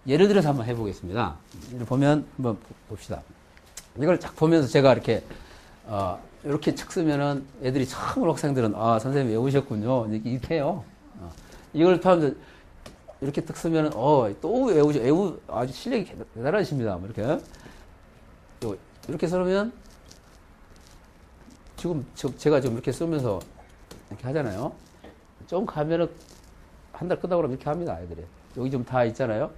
예를 들어서 한번 해보겠습니다. 이걸 보면 한번 봅시다. 이걸 쫙 보면서 제가 이렇게 이렇게 책 쓰면은 애들이 처음으로 학생들은 아 선생님 외우셨군요 이렇게 해요. 이걸 하면서 이렇게 딱 쓰면은 또 외우 아주 실력이 대단하십니다. 뭐 이렇게 이렇게 쓰면 지금 제가 좀 이렇게 쓰면서 이렇게 하잖아요. 좀 가면은 한 달 끝나고 그러면 이렇게 합니다. 아이들이 여기 좀 다 있잖아요.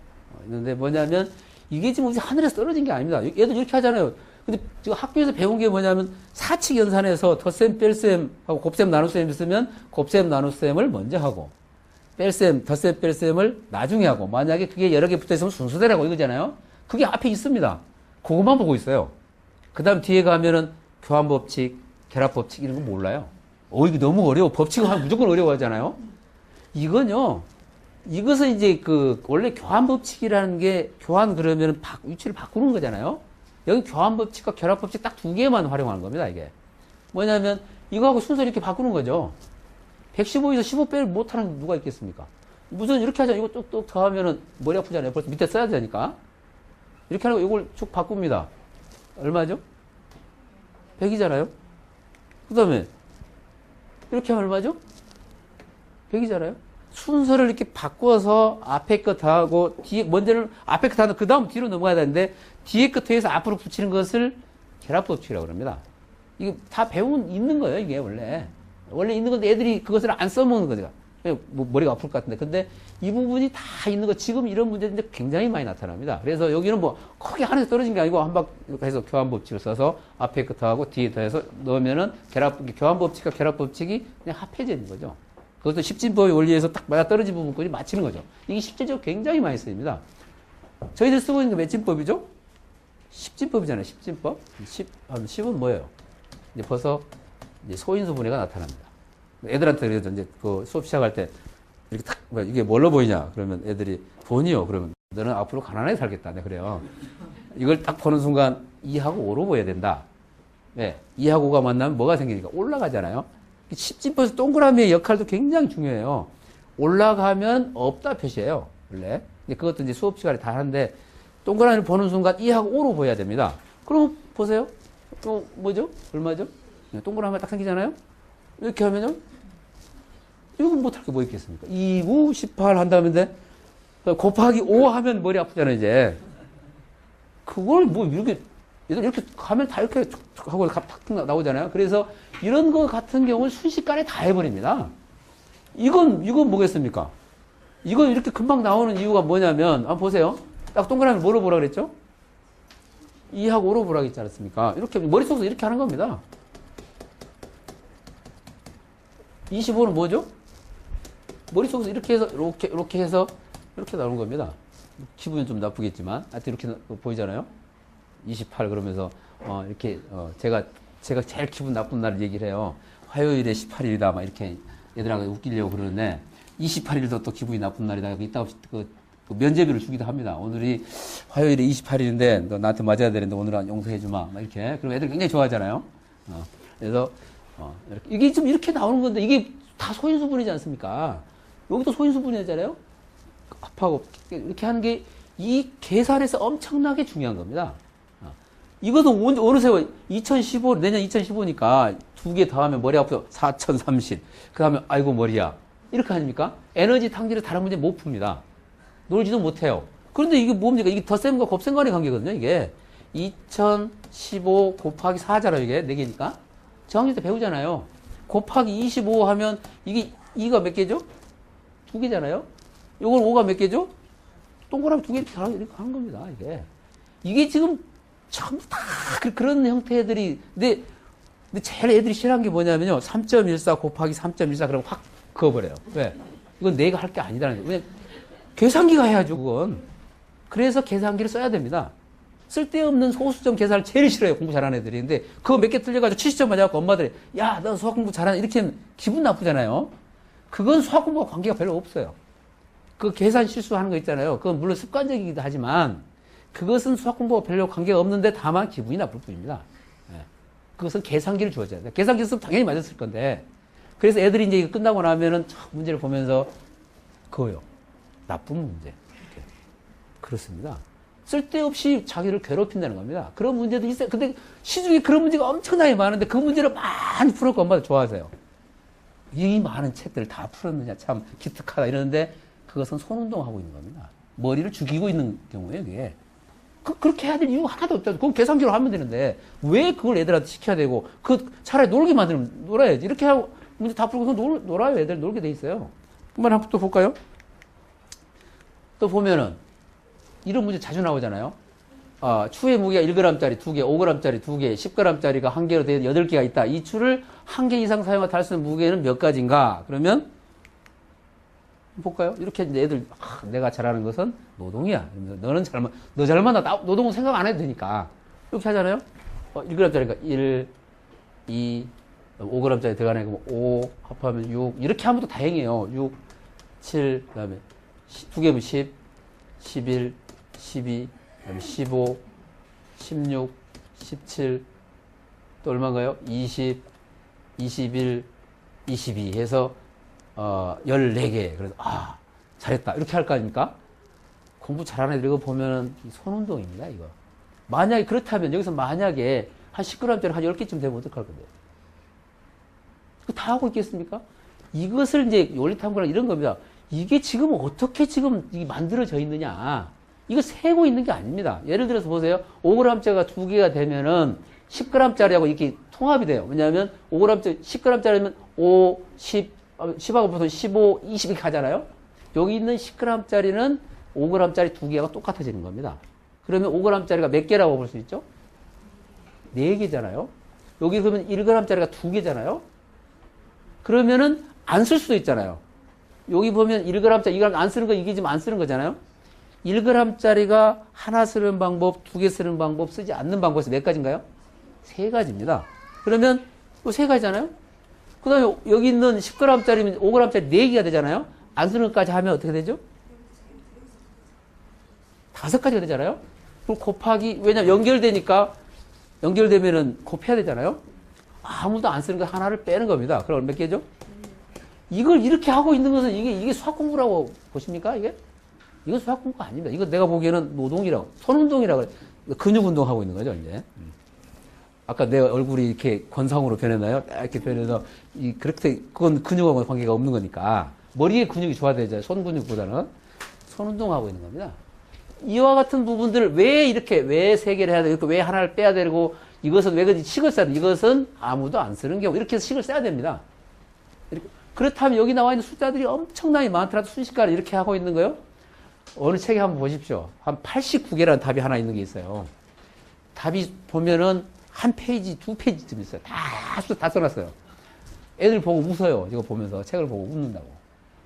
있는데 뭐냐면 이게 지금 하늘에서 떨어진 게 아닙니다. 얘들 이렇게 하잖아요. 근데 지금 학교에서 배운 게 뭐냐면 사칙 연산에서 덧셈, 뺄셈 하고 곱셈, 나눗셈 있으면 곱셈, 나눗셈을 먼저 하고 뺄셈, 덧셈, 뺄셈을 나중에 하고 만약에 그게 여러 개 붙어 있으면 순서대라고 이거잖아요. 그게 앞에 있습니다. 그것만 보고 있어요. 그 다음 뒤에 가면은 교환법칙, 결합법칙 이런 거 몰라요. 이게 너무 어려워. 법칙은 하면 무조건 어려워하잖아요. 이것은 이제 원래 교환법칙이라는 게 교환 그러면 위치를 바꾸는 거잖아요. 여기 교환법칙과 결합법칙 딱 두 개만 활용하는 겁니다, 이게. 뭐냐면 이거하고 순서를 이렇게 바꾸는 거죠. 115에서 15 빼를 못하는 누가 있겠습니까? 무슨 이렇게 하자. 이거 뚝뚝 더하면은 머리 아프잖아요. 벌써 밑에 써야 되니까. 이렇게 하는 거 이걸 쭉 바꿉니다. 얼마죠? 100이잖아요. 그 다음에 이렇게 하면 얼마죠? 100이잖아요. 순서를 이렇게 바꿔서 앞에 거 더하고 뒤에 먼저는 앞에 거 더하고 그 다음 뒤로 넘어가야 되는데 뒤에 거 더해서 앞으로 붙이는 것을 결합법칙이라고 합니다. 이게 다 있는 거예요. 이게 원래 있는 건데 애들이 그것을 안 써먹는 거죠. 머리가 아플 것 같은데 근데 이 부분이 다 있는 거 지금 이런 문제인데 굉장히 많이 나타납니다. 그래서 여기는 뭐 크게 하늘에서 떨어진 게 아니고 한 박 이렇게 해서 교환법칙을 써서 앞에 거 더하고 뒤에 더해서 넣으면은 교환법칙과 결합법칙이 그냥 합해져 있는 거죠. 그것도 십진법의 원리에서 딱 맞아떨어진 부분까지 맞히는 거죠. 이게 실제적으로 굉장히 많이 쓰입니다. 저희들 쓰고 있는 게 몇 진법이죠? 십진법이잖아요. 십진법. 10은 뭐예요? 이제 벌써 이제 소인수 분해가 나타납니다. 애들한테 그래도 이제 수업 시작할 때 이렇게 딱 이게 뭘로 보이냐? 그러면 애들이 돈이요. 그러면 너는 앞으로 가난하게 살겠다. 네, 그래요. 이걸 딱 보는 순간 2하고 5로 보여야 된다. 네, 2하고 5가 만나면 뭐가 생기니까 올라가잖아요. 십진법에서 동그라미의 역할도 굉장히 중요해요. 올라가면 없다 표시해요. 원래. 그것도 이제 수업 시간에 다 하는데 동그라미를 보는 순간 2하고 5로 보여야 됩니다. 그럼 보세요. 뭐죠? 얼마죠? 동그라미가 딱 생기잖아요. 이렇게 하면요. 이건 못할 게 뭐 있겠습니까? 2, 9, 18 한다는데 곱하기 5 하면 머리 아프잖아요, 이제. 그걸 뭐 이렇게 가면 다 이렇게 하고 탁 나오잖아요. 그래서 이런 거 같은 경우는 순식간에 다 해버립니다. 이건 뭐겠습니까? 이건 이렇게 금방 나오는 이유가 뭐냐면, 한번 보세요. 딱 동그라미 뭐로 보라 그랬죠? 2하고 5로 보라 그랬지 않았습니까? 이렇게, 머릿속에서 이렇게 하는 겁니다. 25는 뭐죠? 머릿속에서 이렇게 해서, 이렇게 해서, 이렇게 나오는 겁니다. 기분은 좀 나쁘겠지만, 하여튼 이렇게 보이잖아요? 28 그러면서, 제가 제일 기분 나쁜 날 얘기를 해요. 화요일에 18일이다, 막 이렇게 애들하고 웃기려고 그러는데, 28일도 또 기분이 나쁜 날이다. 이따 그 면제비를 주기도 합니다. 오늘이 화요일에 28일인데, 너 나한테 맞아야 되는데, 오늘은 용서해주마. 막 이렇게. 그럼 애들 굉장히 좋아하잖아요. 그래서, 이게 좀 이렇게 나오는 건데, 이게 다 소인수분이지 않습니까? 여기도 소인수분이잖아요? 합하고, 이렇게 하는 게, 이 계산에서 엄청나게 중요한 겁니다. 이것도 어느 세월, 2015, 내년 2015니까 두 개 더하면 머리 아프죠. 4030. 그 다음에, 아이고, 머리야. 이렇게 아닙니까? 에너지 탕진을 다른 문제 못 풉니다. 놀지도 못해요. 그런데 이게 뭡니까? 이게 덧셈과 곱셈 간의 관계거든요, 이게. 2015 곱하기 4잖아요, 이게. 4개니까. 정리 때 배우잖아요. 곱하기 25 하면, 이게 2가 몇 개죠? 2개잖아요? 요건 5가 몇 개죠? 동그라미 2개 이렇게 하는 겁니다, 이게. 이게 지금 전부 다 그런 형태들이, 근데 제일 애들이 싫어하는 게 뭐냐면요. 3.14 곱하기 3.14 그러면 확 그어버려요. 왜? 이건 내가 할 게 아니다는 거예요. 계산기가 해야죠, 그건. 그래서 계산기를 써야 됩니다. 쓸데없는 소수점 계산을 제일 싫어해요, 공부 잘하는 애들이. 근데 그거 몇 개 틀려가지고 70점 맞아갖고 엄마들이, 야, 너 수학 공부 잘하네. 이렇게 하면 기분 나쁘잖아요. 그건 수학 공부와 관계가 별로 없어요. 그 계산 실수하는 거 있잖아요. 그건 물론 습관적이기도 하지만, 그것은 수학 공부와 별로 관계가 없는데 다만 기분이 나쁠 뿐입니다. 네. 그것은 계산기를 주어줘야 돼요. 계산기 쓰면 당연히 맞았을 건데, 그래서 애들이 이제 이거 끝나고 나면은 문제를 보면서 그거요. 나쁜 문제. 그렇습니다. 쓸데없이 자기를 괴롭힌다는 겁니다. 그런 문제도 있어요. 근데 시중에 그런 문제가 엄청나게 많은데 그 문제를 많이 풀었고 엄마도 좋아하세요. 이 많은 책들을 다 풀었느냐 참 기특하다 이러는데 그것은 손운동하고 있는 겁니다. 머리를 죽이고 있는 경우에요, 그게. 그렇게 해야 될 이유가 하나도 없다. 그건 계산기로 하면 되는데 왜 그걸 애들한테 시켜야 되고 차라리 놀게 만들면 놀아야지. 이렇게 하고 문제 다 풀고 놀아요. 애들 놀게 돼 있어요. 한번 또 볼까요? 또 보면은 이런 문제 자주 나오잖아요. 추의 무게가 1g짜리 2개, 5g짜리 2개, 10g짜리가 1개로 된 8개가 있다. 이 추를 1개 이상 사용하다 할 수 있는 무게는 몇 가지인가? 그러면 볼까요? 이렇게 이제 애들 내가 잘하는 것은 노동이야. 너는 너 잘만 노동은 생각 안 해도 되니까 이렇게 하잖아요. 1g짜리가 1, 2, 5g짜리 들어가네. 그럼 5 합하면 6 이렇게 하면 또 다행이에요. 6, 7 그다음에 2개면 10, 11, 12 그다음에 15, 16, 17 또 얼마인가요? 20, 21, 22 해서 14개. 그래서, 잘했다. 이렇게 할 거 아닙니까? 공부 잘하는 애들 이거 보면은 손운동입니다, 이거. 만약에 그렇다면, 여기서 만약에 한 10g짜리 한 10개쯤 되면 어떡할 건데요? 그거 다 하고 있겠습니까? 이것을 이제 요리탐구랑 이런 겁니다. 이게 지금 어떻게 지금 만들어져 있느냐. 이거 세고 있는 게 아닙니다. 예를 들어서 보세요. 5g짜리가 2개가 되면은 10g짜리하고 이렇게 통합이 돼요. 왜냐하면 5g짜리, 10g짜리면 5, 10, 10하고 보통 15, 20 이렇게 하잖아요. 여기 있는 10g짜리는 5g짜리 2개가 똑같아지는 겁니다. 그러면 5g짜리가 몇 개라고 볼 수 있죠? 4개잖아요. 여기 그러면 1g짜리가 2개잖아요. 그러면은 안 쓸 수도 있잖아요. 여기 보면 1g짜리, 2g 안 쓰는 거 이게 지금 안 쓰는 거잖아요. 1g짜리가 하나 쓰는 방법, 2개 쓰는 방법, 쓰지 않는 방법에서 몇 가지인가요? 3가지입니다. 그러면 또 3가지잖아요. 그 다음에 여기 있는 10g짜리면 5g짜리 4개가 되잖아요. 안 쓰는 것까지 하면 어떻게 되죠? 5가지가 되잖아요. 그럼 곱하기, 왜냐면 연결되면은 곱해야 되잖아요. 아무도 안 쓰는 거 하나를 빼는 겁니다. 그럼 몇 개죠? 이걸 이렇게 하고 있는 것은 이게 수학 공부라고 보십니까? 이거 수학 공부 아닙니다. 이거 내가 보기에는 노동이라고, 손운동이라고 그래. 근육 운동하고 있는 거죠, 이제. 아까 내 얼굴이 이렇게 권상으로 변했나요? 이렇게 변해서, 그렇게, 그건 근육하고 관계가 없는 거니까. 머리에 근육이 좋아야 되죠. 손 근육보다는. 손 운동하고 있는 겁니다. 이와 같은 부분들을 왜 3개를 해야 되고, 왜 하나를 빼야 되고, 이것은 왜 그런지 식을 써야 돼. 이것은 아무도 안 쓰는 경우. 이렇게 해서 식을 써야 됩니다. 이렇게. 그렇다면 여기 나와 있는 숫자들이 엄청나게 많더라도 순식간에 이렇게 하고 있는 거요? 어느 책에 한번 보십시오. 한 89개라는 답이 하나 있는 게 있어요. 답이 보면은 한 페이지, 2페이지쯤 있어요. 다 써놨어요. 애들 보고 웃어요. 이거 보면서 책을 보고 웃는다고.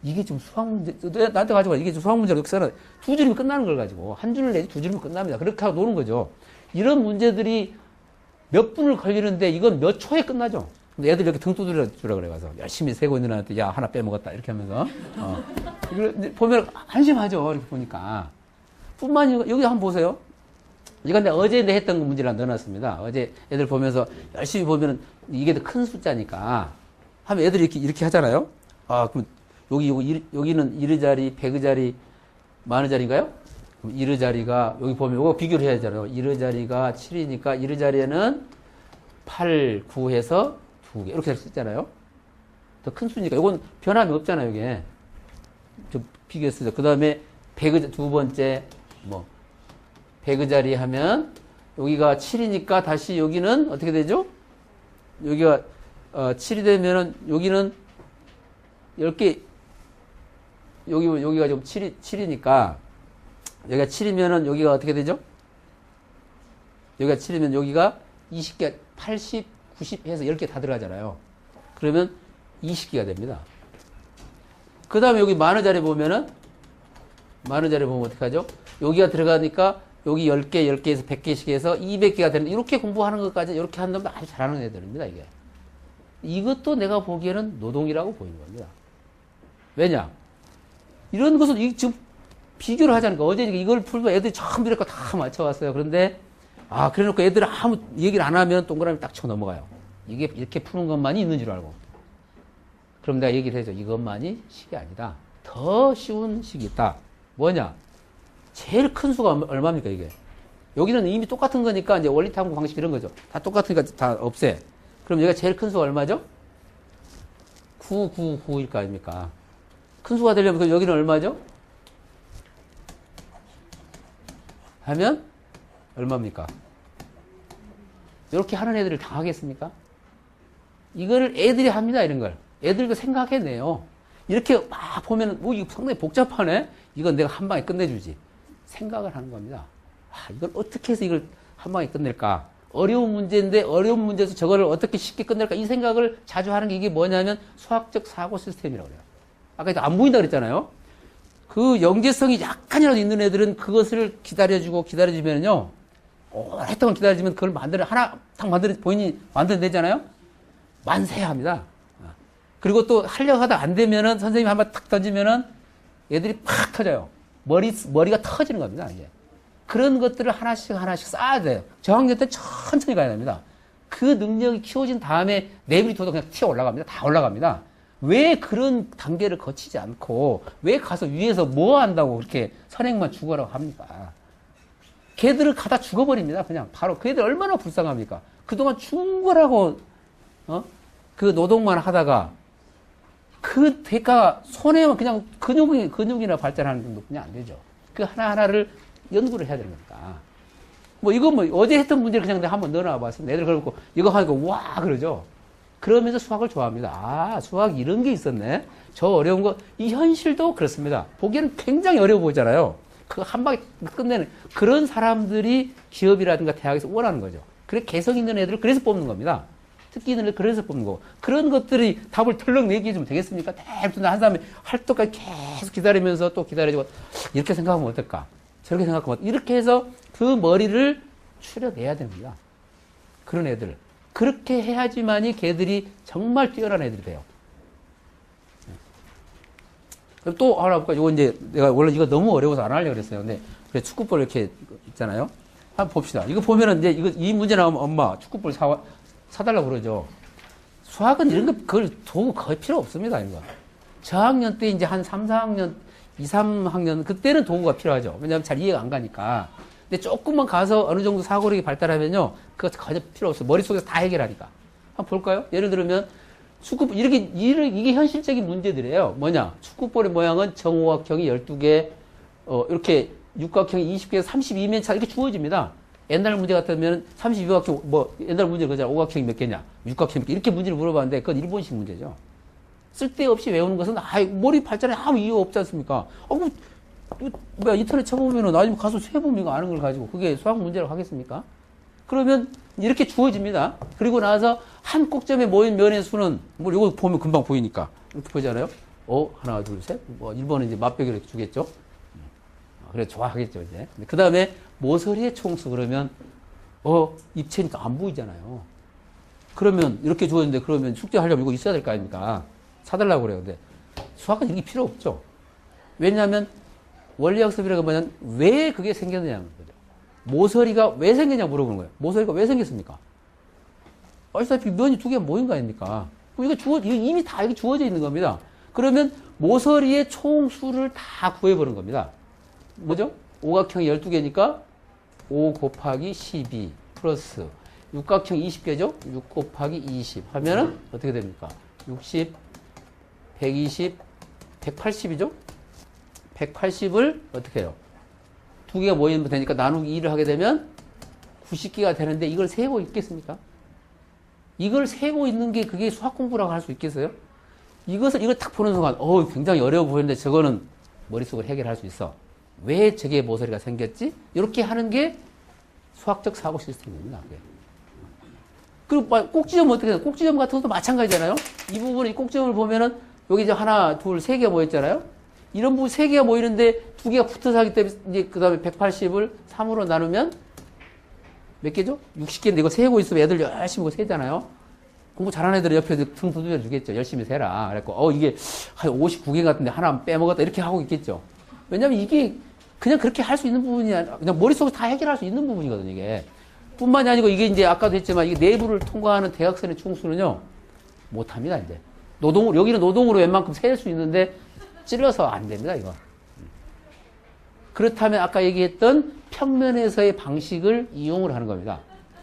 이게 좀 수학 문제, 나한테 가지고 이게 좀 수학 문제로 이렇게 써놔. 2줄이면 끝나는 걸 가지고. 한 줄을 내지 2줄이면 끝납니다. 그렇게 하고 노는 거죠. 이런 문제들이 몇 분을 걸리는데 이건 몇 초에 끝나죠. 근데 애들 이렇게 등 두드려 주라 그래가서 열심히 세고 있는 애한테 야, 하나 빼먹었다. 이렇게 하면서. 이걸 보면 한심하죠. 이렇게 보니까. 뿐만 아니라 여기 한번 보세요. 이건 내가 어제 했던 문제를 넣어놨습니다. 어제 애들 보면서 열심히 보면은 이게 더 큰 숫자니까 하면 애들이 이렇게 하잖아요. 그럼 여기는 1의 자리, 100의 자리, 만의 자리인가요? 그럼 1의 자리가 여기 보면 이거 비교를 해야 되잖아요. 1의 자리가 7이니까 1의 자리에는 8, 9 해서 2개 이렇게 쓰잖아요. 더 큰 수니까 이건 변함이 없잖아요. 이게 좀 비교했어요. 그 다음에 100의 두 번째 100의 자리 하면 여기가 7이니까 다시 여기는 어떻게 되죠? 여기가 7이 되면은 여기는 10개 여기가 좀 7이니까 여기가 7이면은 여기가 어떻게 되죠? 여기가 7이면 여기가 20개 80, 90 해서 10개 다 들어가잖아요. 그러면 20개가 됩니다. 그 다음에 여기 만의 자리 보면은 만의 자리 보면 어떻게 하죠? 여기가 들어가니까 여기 10개, 10개에서 100개씩 해서 200개가 되는, 이렇게 공부하는 것까지 이렇게 한다면 아주 잘하는 애들입니다, 이게. 이것도 내가 보기에는 노동이라고 보이는 겁니다. 왜냐? 이런 것은 지금 비교를 하자니까. 어제 이걸 풀고 애들이 전부 이렇게 다 맞춰왔어요. 그런데, 그래 놓고 애들은 아무 얘기를 안 하면 동그라미 딱 쳐 넘어가요. 이게 이렇게 푸는 것만이 있는 줄 알고. 그럼 내가 얘기를 해줘. 이것만이 식이 아니다. 더 쉬운 식이 있다. 뭐냐? 제일 큰 수가 얼마입니까, 이게? 여기는 이미 똑같은 거니까 이제 원리탐구 방식 이런 거죠. 다 똑같으니까 다 없애. 그럼 얘가 제일 큰 수가 얼마죠? 999일 거 아닙니까? 큰 수가 되려면 그럼 여기는 얼마죠? 하면 얼마입니까? 이렇게 하는 애들을 당하겠습니까? 이거를 애들이 합니다, 이런 걸. 애들도 생각해내요. 이렇게 막 보면, 이거 상당히 복잡하네? 이건 내가 한 방에 끝내주지. 생각을 하는 겁니다. 이걸 어떻게 해서 이걸 한 방에 끝낼까? 어려운 문제인데, 어려운 문제에서 저거를 어떻게 쉽게 끝낼까? 이 생각을 자주 하는 게 이게 뭐냐면, 수학적 사고 시스템이라고 그래요. 아까 안 보인다 그랬잖아요? 그 영재성이 약간이라도 있는 애들은 그것을 기다려주면요. 오랫동안 기다려주면 그걸 하나 딱 본인이 만들어내잖아요? 만세야 합니다. 그리고 또 하려고 하다 안 되면은 선생님이 한번 탁 던지면은 애들이 팍 터져요. 머리가 터지는 겁니다, 이제. 그런 것들을 하나씩 쌓아야 돼요. 저학년 때 천천히 가야 됩니다. 그 능력이 키워진 다음에 내비리터도 그냥 튀어 올라갑니다. 다 올라갑니다. 왜 그런 단계를 거치지 않고 왜 가서 위에서 뭐 한다고 그렇게 선행만 죽어라고 합니까? 걔들을 가다 죽어버립니다. 그냥 바로 그 애들 얼마나 불쌍합니까? 그동안 충분하고 그 노동만 하다가 그 대가가 손해만 그냥 근육이나 발달하는 정도뿐이 안 되죠. 그 하나하나를 연구를 해야 되는 겁니다. 이거 어제 했던 문제를 그냥 내가 한번 넣어놔 봤어. 애들 그러고 이거 하니까 와 그러죠. 그러면서 수학을 좋아합니다. 수학 이런 게 있었네. 저 어려운 거, 이 현실도 그렇습니다. 보기에는 굉장히 어려워 보이잖아요. 그거 한 방에 끝내는 그런 사람들이 기업이라든가 대학에서 원하는 거죠. 그래 개성 있는 애들을 그래서 뽑는 겁니다. 특기 있는 애들 그래서 뽑는 거고. 그런 것들이 답을 털렁 내기해주면 되겠습니까? 대부분 한 사람이 할 때까지 계속 기다리면서 또 기다려주고 이렇게 생각하면 어떨까? 저렇게 생각하면 어떨까? 이렇게 해서 그 머리를 추려내야 됩니다. 그런 애들. 그렇게 해야지만이 걔들이 정말 뛰어난 애들이 돼요. 그럼 또 하나 볼까? 이거 이제 내가 원래 이거 너무 어려워서 안 하려고 그랬어요. 근데 그래 축구볼 이렇게 있잖아요. 한번 봅시다. 이거 보면은 이제 이 문제 나오면 엄마 축구볼 사달라고 그러죠. 수학은 이런 거 그걸 도구 거의 필요 없습니다. 이거. 저학년 때 이제 한 3, 4학년, 2, 3학년 그때는 도구가 필요하죠. 왜냐하면 잘 이해가 안 가니까. 근데 조금만 가서 어느 정도 사고력이 발달하면요. 그거 전혀 필요 없어요. 머릿속에서 다 해결하니까. 한번 볼까요? 예를 들면, 이게 현실적인 문제들이에요. 뭐냐? 축구볼의 모양은 정오각형이 12개, 이렇게 육각형이 20개에서 32면 차 이렇게 주어집니다. 옛날 문제 같으면 32각형, 옛날 문제 그잖아. 오각형이 몇 개냐? 육각형이 몇 개. 이렇게 문제를 물어봤는데, 그건 일본식 문제죠. 쓸데없이 외우는 것은, 머리 발전에 아무 이유 없지 않습니까? 인터넷 쳐보면은 나중에 가서 세보면 이거 아는 걸 가지고 그게 수학 문제라고 하겠습니까? 그러면 이렇게 주어집니다. 그리고 나서 한 꼭점에 모인 면의 수는 이거 보면 금방 보이니까 이렇게 보잖아요. 하나, 둘, 셋. 1번은 이제 맛배기로 이렇게 주겠죠. 그래 좋아하겠죠 이제. 그 다음에 모서리의 총수 그러면 입체니까 안 보이잖아요. 그러면 이렇게 주어졌는데 그러면 숙제하려면 이거 있어야 될 거 아닙니까? 사달라고 그래요. 근데 수학은 이게 필요 없죠. 왜냐하면 원리학습이라고 하면 왜 그게 생겼느냐는 거죠. 모서리가 왜 생겼냐 물어보는 거예요. 모서리가 왜 생겼습니까? 어차피 면이 두 개 모인 거 아닙니까? 이거 이미 다 여기 주어져 있는 겁니다. 그러면 모서리의 총수를 다 구해보는 겁니다. 뭐죠? 오각형이 12개니까 5 곱하기 12 플러스 육각형 20개죠? 6 곱하기 20 하면은 어떻게 됩니까? 60, 120, 180이죠? 180을 어떻게 해요? 두 개가 모이면 되니까 나누기 2를 하게 되면 90개가 되는데 이걸 세고 있겠습니까? 이걸 세고 있는 게 그게 수학 공부라고 할 수 있겠어요? 이걸 딱 보는 순간 굉장히 어려워 보이는데 저거는 머릿속으로 해결할 수 있어. 왜 저게 모서리가 생겼지? 이렇게 하는 게 수학적 사고 시스템입니다. 그리고 꼭지점 어떻게 해요? 꼭지점 같은 것도 마찬가지잖아요. 이 부분에 꼭지점을 보면은 여기 이제 하나, 둘, 세 개가 모였잖아요. 이런 부분 세 개가 모이는데 두 개가 붙어서 하기 때문에 이제 그 다음에 180을 3으로 나누면 몇 개죠? 60개인데 이거 세고 있으면 애들 열심히 이거 세잖아요. 공부 잘하는 애들은 옆에 등 두드려 주겠죠. 열심히 세라. 그래갖고 이게 한 59개 같은데 하나 빼먹었다 이렇게 하고 있겠죠. 왜냐면 이게 그냥 그렇게 할 수 있는 부분이 아니라 그냥 머릿속에서 다 해결할 수 있는 부분이거든요. 이게 뿐만이 아니고 이게 이제 아까도 했지만 이게 내부를 통과하는 대각선의 충수는요 못합니다. 이제 여기는 노동으로 웬만큼 셀 수 있는데 찔러서 안 됩니다. 이거 그렇다면 아까 얘기했던 평면에서의 방식을 이용을 하는 겁니다.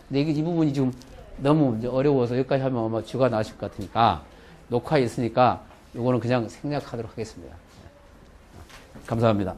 근데 이 부분이 지금 너무 이제 어려워서 여기까지 하면 아마 쥐가 나실 것 같으니까 녹화에 있으니까 이거는 그냥 생략하도록 하겠습니다. 감사합니다.